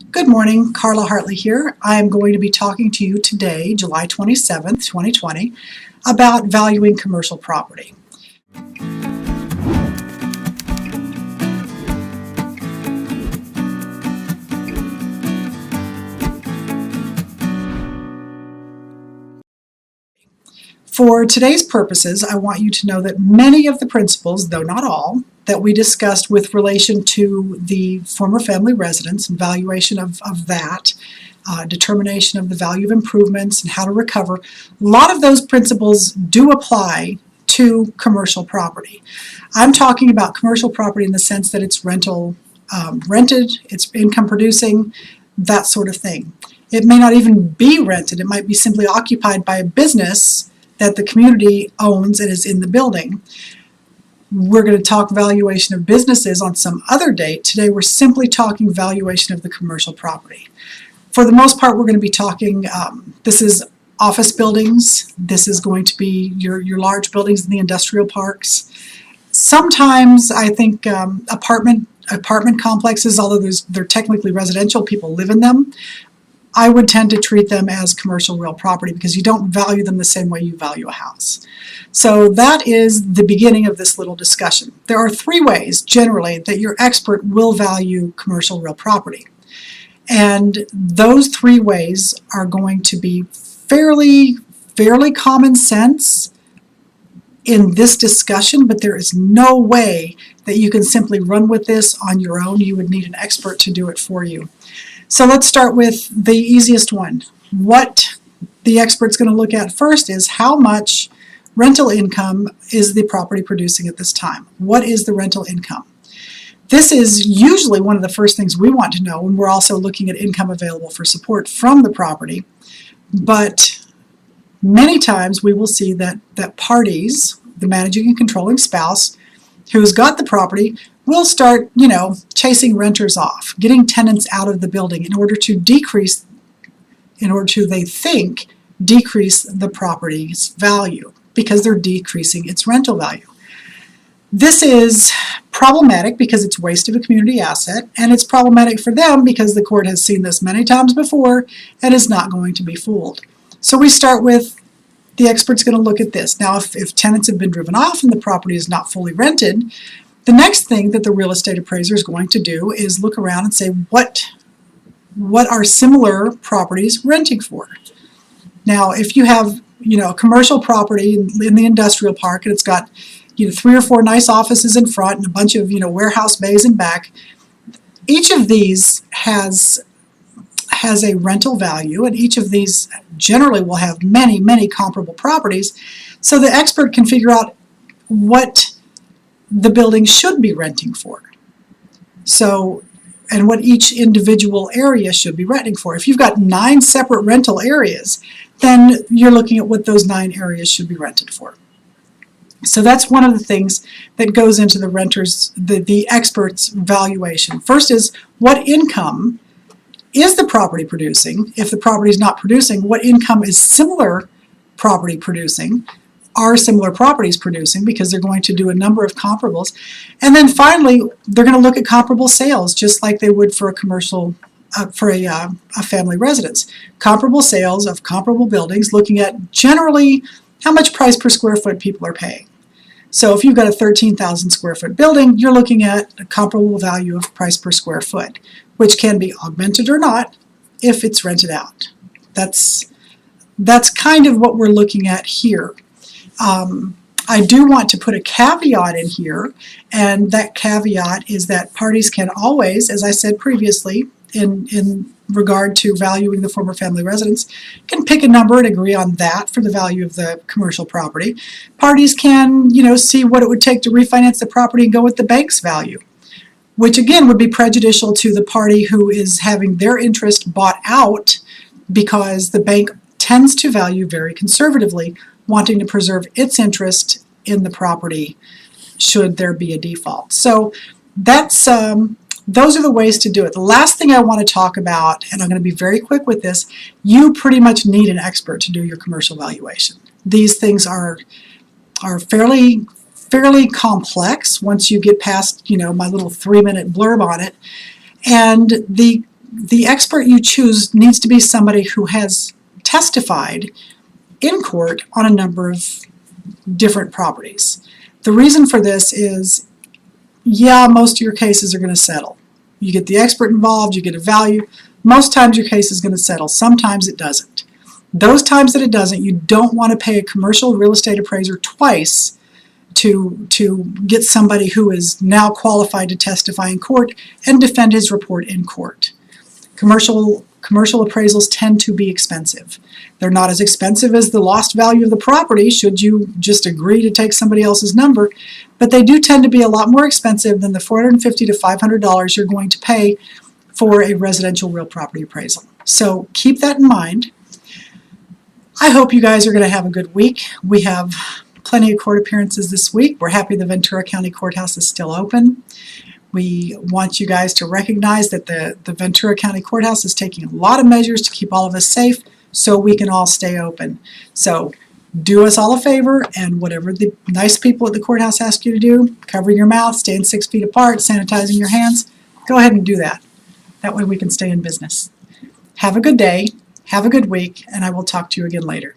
Good morning, Carla Hartley here. I am going to be talking to you today, July 27th, 2020, about valuing commercial property. For today's purposes, I want you to know that many of the principles, though not all, that we discussed with relation to the former family residence and valuation of that, determination of the value of improvements and how to recover, a lot of those principles do apply to commercial property. I'm talking about commercial property in the sense that it's rented, it's income producing, that sort of thing. It may not even be rented, it might be simply occupied by a business that the community owns and is in the building. We're going to talk valuation of businesses on some other date. Today we're simply talking valuation of the commercial property. For the most part, we're going to be talking, this is office buildings, this is going to be your large buildings in the industrial parks. Sometimes I think apartment complexes, although they're technically residential, people live in them, I would tend to treat them as commercial real property because you don't value them the same way you value a house. So that is the beginning of this little discussion. There are three ways, generally, that your expert will value commercial real property. And those three ways are going to be fairly common sense in this discussion, but there is no way that you can simply run with this on your own. You would need an expert to do it for you. So let's start with the easiest one. What the expert's going to look at first is how much rental income is the property producing at this time. What is the rental income? This is usually one of the first things we want to know when we're also looking at income available for support from the property. But many times we will see that parties, the managing and controlling spouse who's got the property, will start, chasing renters off, getting tenants out of the building in order to decrease the property's value because they're decreasing its rental value. This is problematic because it's waste of a community asset, and it's problematic for them because the court has seen this many times before and is not going to be fooled. So we start with the expert's going to look at this. Now, if tenants have been driven off and the property is not fully rented, the next thing that the real estate appraiser is going to do is look around and say, what are similar properties renting for? Now, if you have, a commercial property in the industrial park and it's got, 3 or 4 nice offices in front and a bunch of, warehouse bays in back, each of these has a rental value, and each of these generally will have many comparable properties. So the expert can figure out what the building should be renting for. So, and what each individual area should be renting for. If you've got 9 separate rental areas, then you're looking at what those 9 areas should be rented for. So that's one of the things that goes into the expert's valuation. First is, what income is the property producing? If the property is not producing, what income is similar property producing? Are similar properties producing, because they're going to do a number of comparables. And then finally, they're going to look at comparable sales, just like they would for a commercial, for a family residence. Comparable sales of comparable buildings, looking at generally how much price per square foot people are paying. So if you've got a 13,000 square foot building, you're looking at a comparable value of price per square foot, which can be augmented or not if it's rented out. That's kind of what we're looking at here. I do want to put a caveat in here, and that caveat is that parties can always, as I said previously, in regard to valuing the former family residence, can pick a number and agree on that for the value of the commercial property. Parties can, see what it would take to refinance the property and go with the bank's value, which again would be prejudicial to the party who is having their interest bought out, because the bank tends to value very conservatively, wanting to preserve its interest in the property should there be a default. So that's those are the ways to do it. The last thing I want to talk about, and I'm going to be very quick with this, you pretty much need an expert to do your commercial valuation. These things are fairly complex once you get past, my little 3-minute blurb on it. And the the expert you choose needs to be somebody who has testified in court on a number of different properties. The reason for this is, yeah, most of your cases are going to settle. You get the expert involved, you get a value. Most times your case is going to settle. Sometimes it doesn't. Those times that it doesn't, you don't want to pay a commercial real estate appraiser twice to get somebody who is now qualified to testify in court and defend his report in court. Commercial appraisals tend to be expensive. They're not as expensive as the lost value of the property should you just agree to take somebody else's number, but they do tend to be a lot more expensive than the $450 to $500 you're going to pay for a residential real property appraisal. So keep that in mind. I hope you guys are going to have a good week. We have plenty of court appearances this week. We're happy the Ventura County Courthouse is still open. We want you guys to recognize that the Ventura County Courthouse is taking a lot of measures to keep all of us safe so we can all stay open. So do us all a favor, and whatever the nice people at the courthouse ask you to do, covering your mouth, staying 6 feet apart, sanitizing your hands, go ahead and do that. That way we can stay in business. Have a good day. Have a good week, and I will talk to you again later.